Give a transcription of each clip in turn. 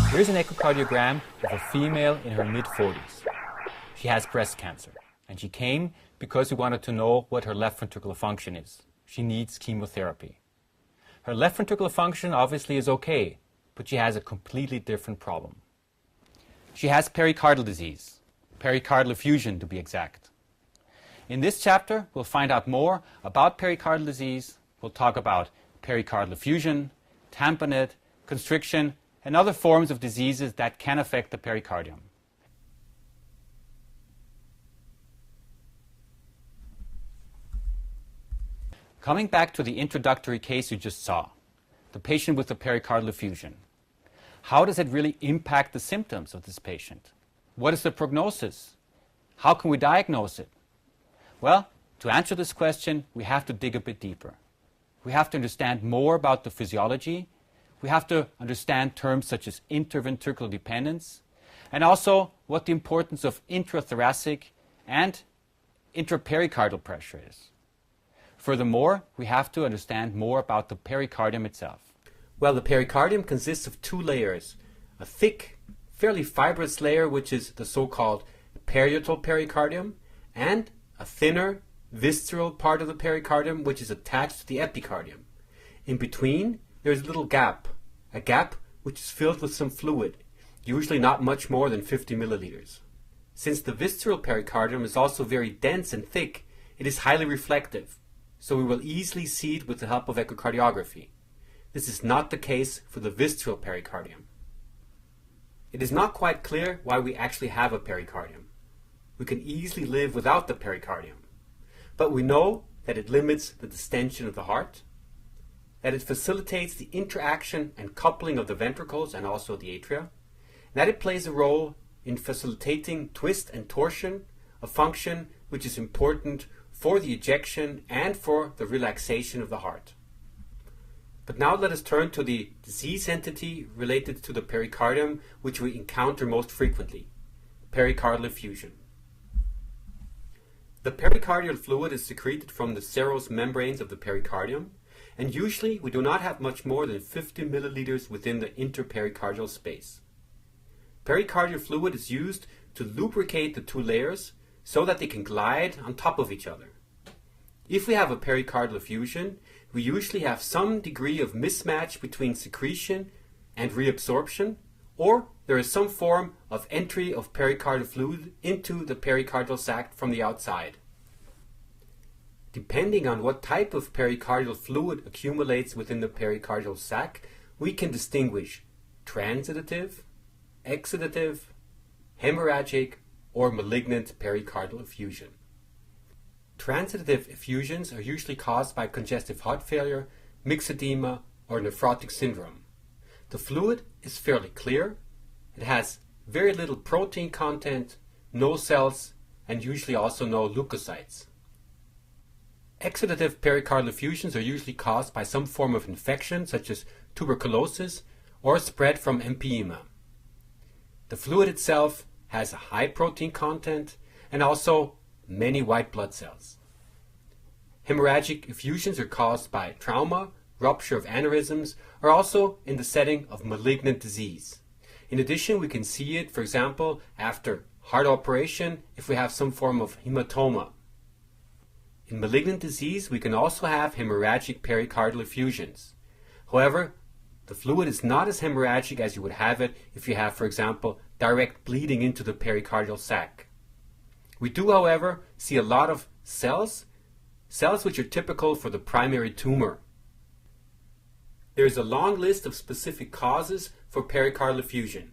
Here's an echocardiogram of a female in her mid-40s. She has breast cancer, and she came because we wanted to know what her left ventricular function is. She needs chemotherapy. Her left ventricular function obviously is okay, but she has a completely different problem. She has pericardial disease, pericardial effusion to be exact. In this chapter, we'll find out more about pericardial disease. We'll talk about pericardial effusion, tamponade, constriction, and other forms of diseases that can affect the pericardium. Coming back to the introductory case you just saw, the patient with the pericardial effusion. How does it really impact the symptoms of this patient? What is the prognosis? How can we diagnose it? Well, to answer this question, we have to dig a bit deeper. We have to understand more about the physiology. We have to understand terms such as interventricular dependence, and also what the importance of intrathoracic and intrapericardial pressure is. Furthermore, we have to understand more about the pericardium itself. Well, the pericardium consists of two layers. A thick, fairly fibrous layer, which is the so-called parietal pericardium, and a thinner, visceral part of the pericardium, which is attached to the epicardium. In between, there is a little gap, a gap which is filled with some fluid, usually not much more than 50 milliliters. Since the visceral pericardium is also very dense and thick, it is highly reflective, so we will easily see it with the help of echocardiography. This is not the case for the visceral pericardium. It is not quite clear why we actually have a pericardium. We can easily live without the pericardium, but we know that it limits the distension of the heart, that it facilitates the interaction and coupling of the ventricles and also the atria, and that it plays a role in facilitating twist and torsion, a function which is important for the ejection and for the relaxation of the heart. But now let us turn to the disease entity related to the pericardium, which we encounter most frequently, pericardial effusion. The pericardial fluid is secreted from the serous membranes of the pericardium, and usually we do not have much more than 50 milliliters within the interpericardial space. Pericardial fluid is used to lubricate the two layers so that they can glide on top of each other. If we have a pericardial effusion, we usually have some degree of mismatch between secretion and reabsorption, or there is some form of entry of pericardial fluid into the pericardial sac from the outside. Depending on what type of pericardial fluid accumulates within the pericardial sac, we can distinguish transitive, exudative, hemorrhagic, or malignant pericardial effusion. Transitive effusions are usually caused by congestive heart failure, myxedema, or nephrotic syndrome. The fluid is fairly clear. It has very little protein content, no cells, and usually also no leukocytes. Exudative pericardial effusions are usually caused by some form of infection, such as tuberculosis, or spread from empyema. The fluid itself has a high protein content and also many white blood cells. Hemorrhagic effusions are caused by trauma, rupture of aneurysms, or also in the setting of malignant disease. In addition, we can see it, for example, after heart operation if we have some form of hematoma. In malignant disease, we can also have hemorrhagic pericardial effusions. However, the fluid is not as hemorrhagic as you would have it if you have, for example, direct bleeding into the pericardial sac. We do, however, see a lot of cells which are typical for the primary tumor. There is a long list of specific causes for pericardial effusion.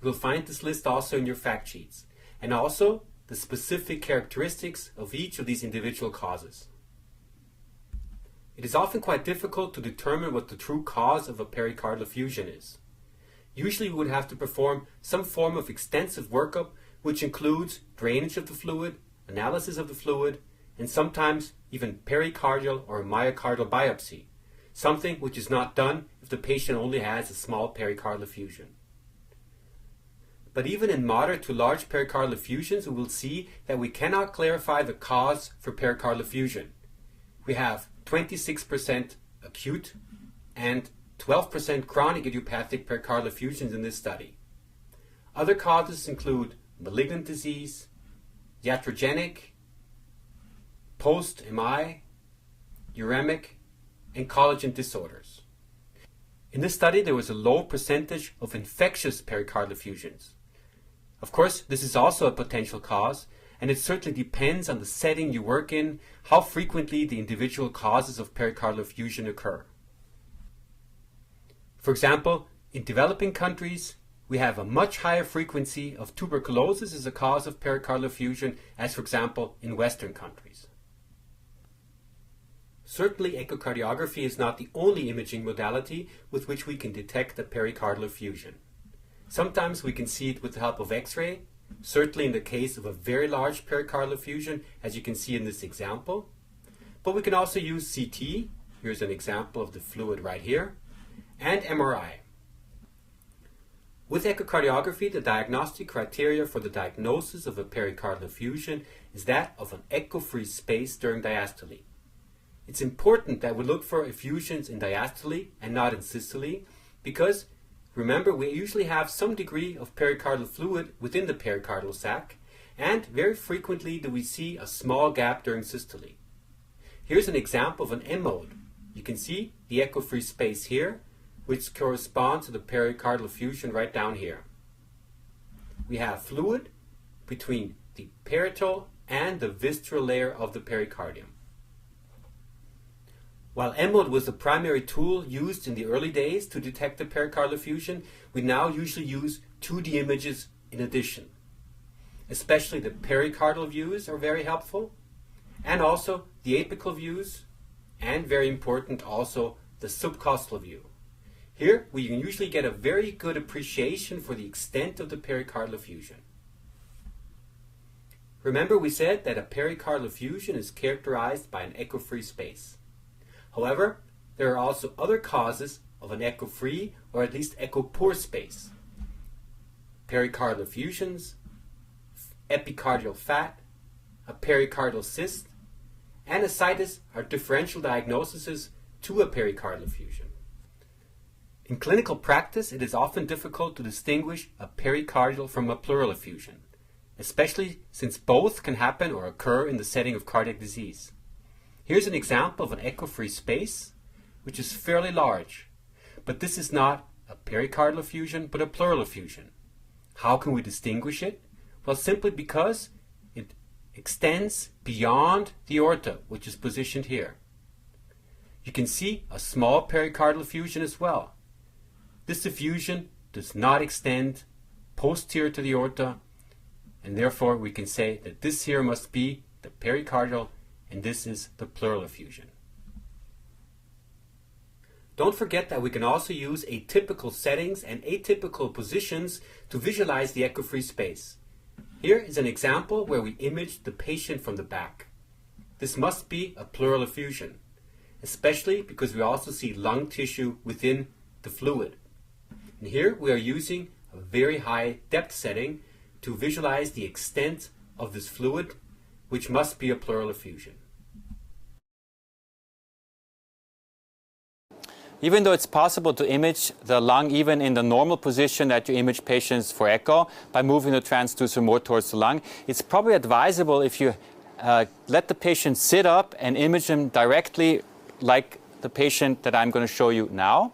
You will find this list also in your fact sheets, and also the specific characteristics of each of these individual causes. It is often quite difficult to determine what the true cause of a pericardial effusion is. Usually we would have to perform some form of extensive workup, which includes drainage of the fluid, analysis of the fluid, and sometimes even pericardial or myocardial biopsy, something which is not done if the patient only has a small pericardial effusion. But even in moderate to large pericardial effusions, we will see that we cannot clarify the cause for pericardial effusion. We have 26% acute and 12% chronic idiopathic pericardial effusions in this study. Other causes include malignant disease, iatrogenic, post-MI, uremic, and collagen disorders. In this study, there was a low percentage of infectious pericardial effusions. Of course, this is also a potential cause, and it certainly depends on the setting you work in, how frequently the individual causes of pericardial effusion occur. For example, in developing countries, we have a much higher frequency of tuberculosis as a cause of pericardial effusion as, for example, in Western countries. Certainly, echocardiography is not the only imaging modality with which we can detect a pericardial effusion. Sometimes we can see it with the help of X-ray, certainly in the case of a very large pericardial effusion, as you can see in this example. But we can also use CT, here's an example of the fluid right here, and MRI. With echocardiography, the diagnostic criteria for the diagnosis of a pericardial effusion is that of an echo-free space during diastole. It's important that we look for effusions in diastole and not in systole, because remember, we usually have some degree of pericardial fluid within the pericardial sac, and very frequently do we see a small gap during systole. Here's an example of an M mode. You can see the echo-free space here, which corresponds to the pericardial effusion right down here. We have fluid between the parietal and the visceral layer of the pericardium. While M mode was the primary tool used in the early days to detect the pericardial effusion, we now usually use 2D images in addition. Especially the pericardial views are very helpful, and also the apical views, and very important also the subcostal view. Here we can usually get a very good appreciation for the extent of the pericardial effusion. Remember, we said that a pericardial effusion is characterized by an echo-free space. However, there are also other causes of an echo-free or at least echo-poor space. Pericardial effusions, epicardial fat, a pericardial cyst, and ascites are differential diagnoses to a pericardial effusion. In clinical practice, it is often difficult to distinguish a pericardial from a pleural effusion, especially since both can happen or occur in the setting of cardiac disease. Here's an example of an echo-free space, which is fairly large, but this is not a pericardial effusion, but a pleural effusion. How can we distinguish it? Well, simply because it extends beyond the aorta, which is positioned here. You can see a small pericardial effusion as well. This effusion does not extend posterior to the aorta, and therefore we can say that this here must be the pericardial and this is the pleural effusion. Don't forget that we can also use atypical settings and atypical positions to visualize the echo-free space. Here is an example where we imaged the patient from the back. This must be a pleural effusion, especially because we also see lung tissue within the fluid. And here we are using a very high depth setting to visualize the extent of this fluid, which must be a pleural effusion. Even though it's possible to image the lung even in the normal position that you image patients for echo by moving the transducer more towards the lung, it's probably advisable if you let the patient sit up and image them directly like the patient that I'm going to show you now.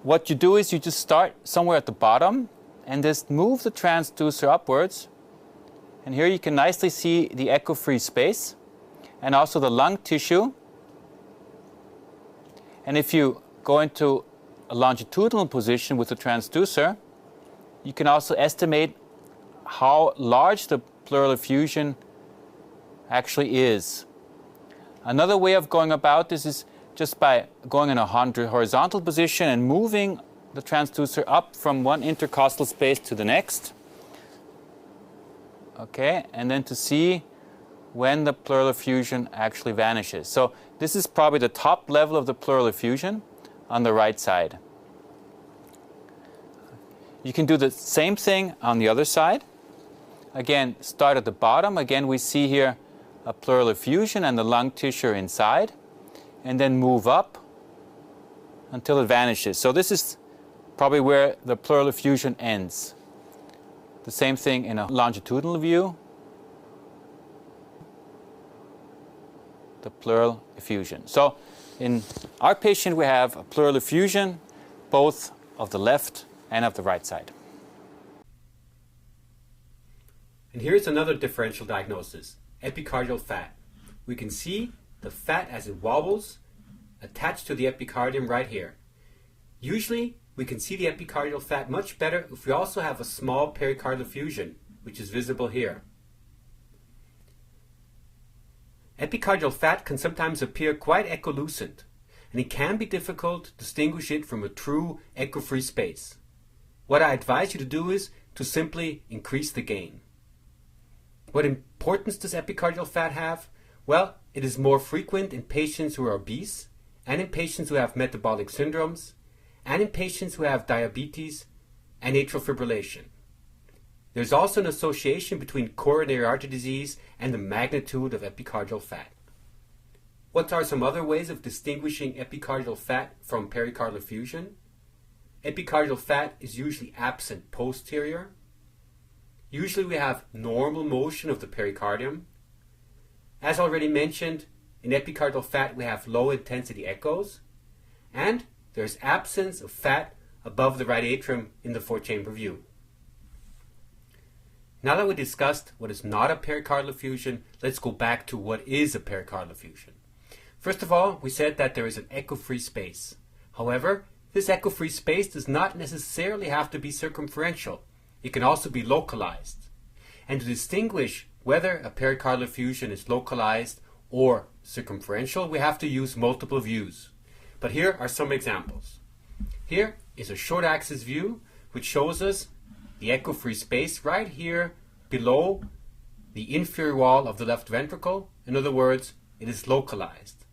What you do is you just start somewhere at the bottom and just move the transducer upwards. And here you can nicely see the echo-free space and also the lung tissue. And if you go into a longitudinal position with the transducer, you can also estimate how large the pleural effusion actually is. Another way of going about this is just by going in a horizontal position and moving the transducer up from one intercostal space to the next. Okay, and then to see when the pleural effusion actually vanishes. So this is probably the top level of the pleural effusion on the right side. You can do the same thing on the other side. Again, start at the bottom. Again, we see here a pleural effusion and the lung tissue inside. and then move up until it vanishes. So this is probably where the pleural effusion ends. The same thing in a longitudinal view. The pleural effusion. So in our patient we have a pleural effusion both of the left and of the right side. And here's another differential diagnosis, epicardial fat. We can see the fat as it wobbles attached to the epicardium right here. Usually we can see the epicardial fat much better if we also have a small pericardial effusion, which is visible here. Epicardial fat can sometimes appear quite echolucent, and it can be difficult to distinguish it from a true echo-free space. What I advise you to do is to simply increase the gain. What importance does epicardial fat have? Well, it is more frequent in patients who are obese, and in patients who have metabolic syndromes, and in patients who have diabetes and atrial fibrillation. There's also an association between coronary artery disease and the magnitude of epicardial fat. What are some other ways of distinguishing epicardial fat from pericardial effusion? Epicardial fat is usually absent posterior. Usually we have normal motion of the pericardium. As already mentioned, in epicardial fat we have low intensity echoes, and there's absence of fat above the right atrium in the four-chamber view. Now that we discussed what is not a pericardial effusion, let's go back to what is a pericardial effusion. First of all, we said that there is an echo-free space. However, this echo-free space does not necessarily have to be circumferential. It can also be localized. And to distinguish whether a pericardial effusion is localized or circumferential, we have to use multiple views. But here are some examples. Here is a short axis view which shows us the echo-free space right here below the inferior wall of the left ventricle. In other words, it is localized.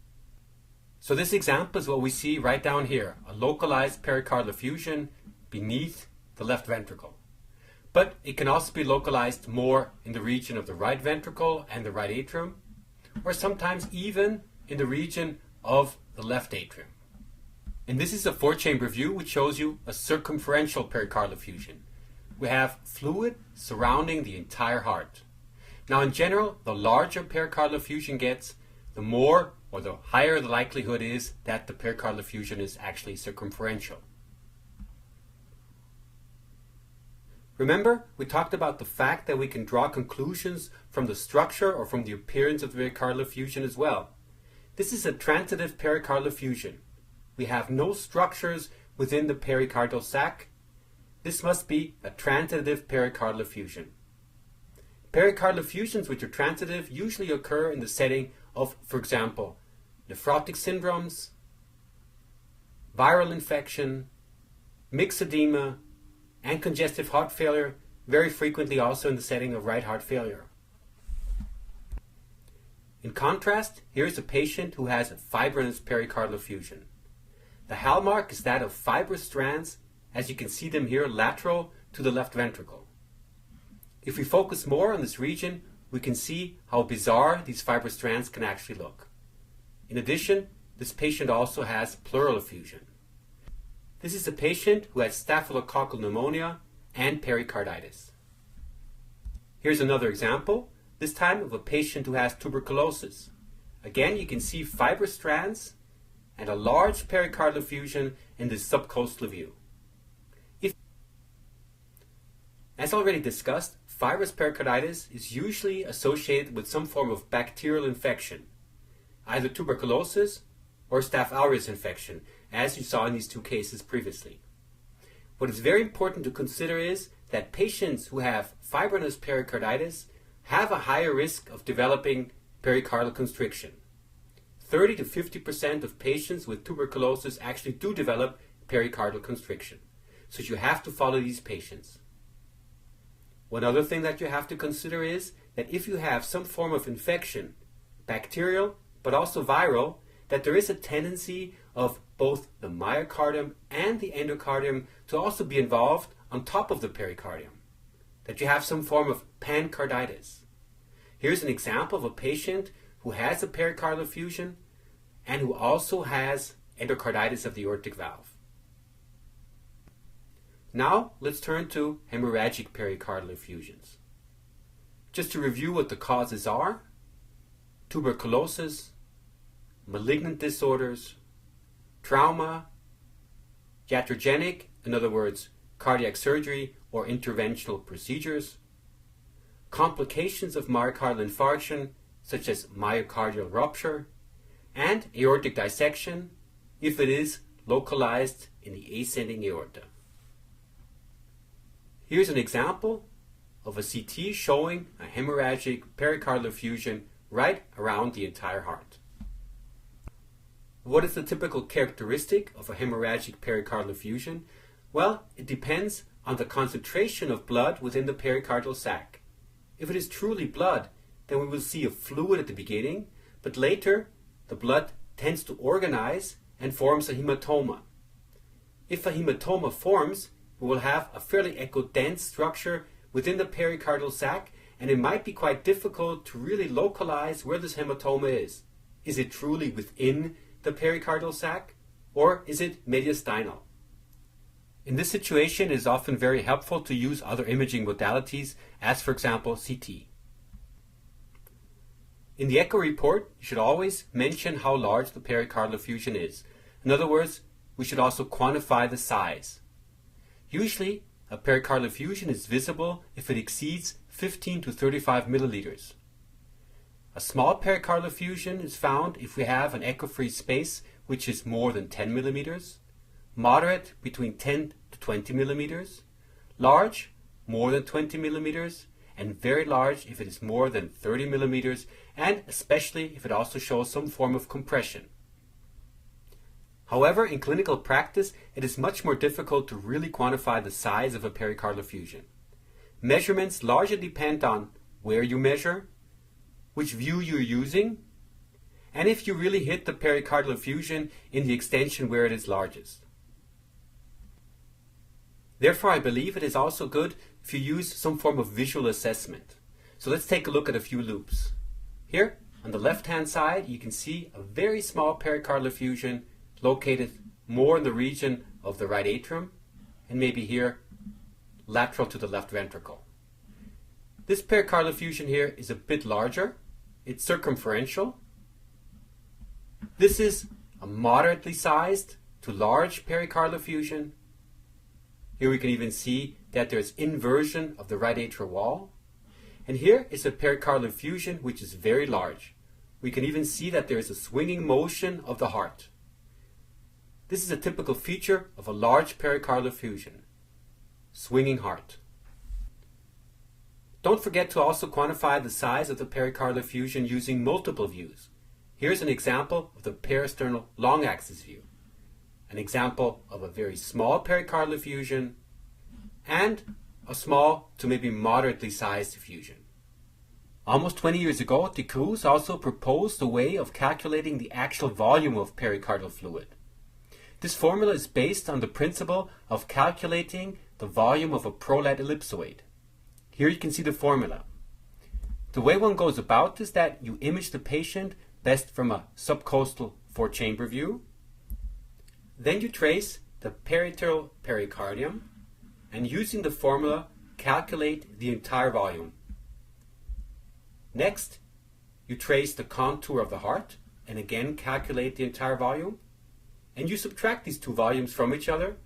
So this example is what we see right down here, a localized pericardial effusion beneath the left ventricle. But it can also be localized more in the region of the right ventricle and the right atrium, or sometimes even in the region of the left atrium. And this is a four-chamber view which shows you a circumferential pericardial effusion. We have fluid surrounding the entire heart. Now in general, the larger pericardial effusion gets, the more or the higher the likelihood is that the pericardial effusion is actually circumferential. Remember, we talked about the fact that we can draw conclusions from the structure or from the appearance of the pericardial effusion as well. This is a transitive pericardial effusion. We have no structures within the pericardial sac. This must be a transitive pericardial effusion. Pericardial effusions which are transitive usually occur in the setting of, for example, nephrotic syndromes, viral infection, mixed edema, and congestive heart failure, very frequently also in the setting of right heart failure. In contrast, here's a patient who has a fibrinous pericardial effusion. The hallmark is that of fibrous strands, as you can see them here lateral to the left ventricle. If we focus more on this region, we can see how bizarre these fibrous strands can actually look. In addition, this patient also has pleural effusion. This is a patient who has staphylococcal pneumonia and pericarditis. Here's another example, this time of a patient who has tuberculosis. Again, you can see fibrous strands and a large pericardial effusion in this subcostal view. As already discussed, fibrous pericarditis is usually associated with some form of bacterial infection, either tuberculosis or Staph aureus infection, as you saw in these two cases previously. What is very important to consider is that patients who have fibrinous pericarditis have a higher risk of developing pericardial constriction. 30 to 50% of patients with tuberculosis actually do develop pericardial constriction. So you have to follow these patients. One other thing that you have to consider is that if you have some form of infection, bacterial but also viral, that there is a tendency of both the myocardium and the endocardium to also be involved on top of the pericardium, that you have some form of pancarditis. Here's an example of a patient who has a pericardial effusion. and who also has endocarditis of the aortic valve. Now let's turn to hemorrhagic pericardial effusions. Just to review what the causes are: tuberculosis, malignant disorders, trauma, iatrogenic, in other words, cardiac surgery or interventional procedures, complications of myocardial infarction such as myocardial rupture, and aortic dissection if it is localized in the ascending aorta. Here's an example of a CT showing a hemorrhagic pericardial effusion right around the entire heart. What is the typical characteristic of a hemorrhagic pericardial effusion? Well, it depends on the concentration of blood within the pericardial sac. If it is truly blood, then we will see a fluid at the beginning, but later the blood tends to organize and forms a hematoma. If a hematoma forms, we will have a fairly echo-dense structure within the pericardial sac, and it might be quite difficult to really localize where this hematoma is. Is it truly within the pericardial sac, or is it mediastinal? In this situation, it is often very helpful to use other imaging modalities, as for example CT. In the echo report, you should always mention how large the pericardial effusion is. In other words, we should also quantify the size. Usually, a pericardial effusion is visible if it exceeds 15 to 35 milliliters. A small pericardial effusion is found if we have an echo-free space which is more than 10 millimeters, moderate between 10 to 20 millimeters, large more than 20 millimeters, and very large if it is more than 30 millimeters, and especially if it also shows some form of compression. However, in clinical practice, it is much more difficult to really quantify the size of a pericardial effusion. Measurements largely depend on where you measure, which view you're using, and if you really hit the pericardial effusion in the extension where it is largest. Therefore, I believe it is also good if you use some form of visual assessment. So let's take a look at a few loops. Here, on the left-hand side, you can see a very small pericardial effusion located more in the region of the right atrium, and maybe here, lateral to the left ventricle. This pericardial effusion here is a bit larger. It's circumferential. This is a moderately sized to large pericardial effusion. Here we can even see that there's inversion of the right atrial wall. And here is a pericardial effusion which is very large. We can even see that there is a swinging motion of the heart. This is a typical feature of a large pericardial effusion. Swinging heart. Don't forget to also quantify the size of the pericardial effusion using multiple views. Here's an example of the peristernal long axis view, an example of a very small pericardial effusion, and a small to maybe moderately sized effusion. Almost 20 years ago, de Cruz also proposed a way of calculating the actual volume of pericardial fluid. This formula is based on the principle of calculating the volume of a prolat ellipsoid. Here you can see the formula. The way one goes about is that you image the patient best from a subcostal 4-chamber view. Then you trace the parietal pericardium, and using the formula, calculate the entire volume. Next, you trace the contour of the heart, and again calculate the entire volume. And you subtract these two volumes from each other,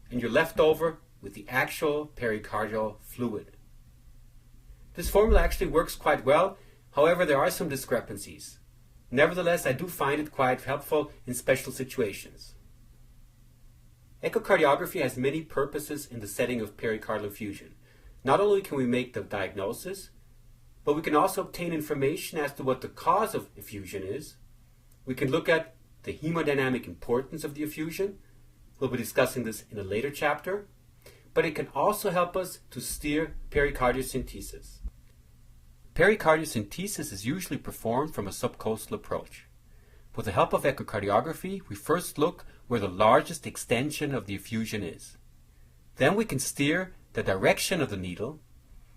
and you're left over with the actual pericardial fluid. This formula actually works quite well, however there are some discrepancies. Nevertheless, I do find it quite helpful in special situations. Echocardiography has many purposes in the setting of pericardial effusion. Not only can we make the diagnosis, but we can also obtain information as to what the cause of effusion is. We can look at the hemodynamic importance of the effusion. We'll be discussing this in a later chapter. But it can also help us to steer pericardiocentesis. Pericardiocentesis is usually performed from a subcostal approach. With the help of echocardiography, we first look where the largest extension of the effusion is. Then we can steer the direction of the needle,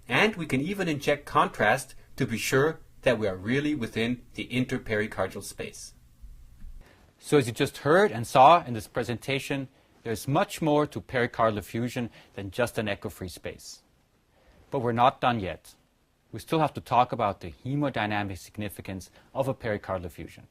and we can even inject contrast to be sure that we are really within the interpericardial space. So as you just heard and saw in this presentation, there's much more to pericardial effusion than just an echo-free space. But we're not done yet. We still have to talk about the hemodynamic significance of a pericardial effusion.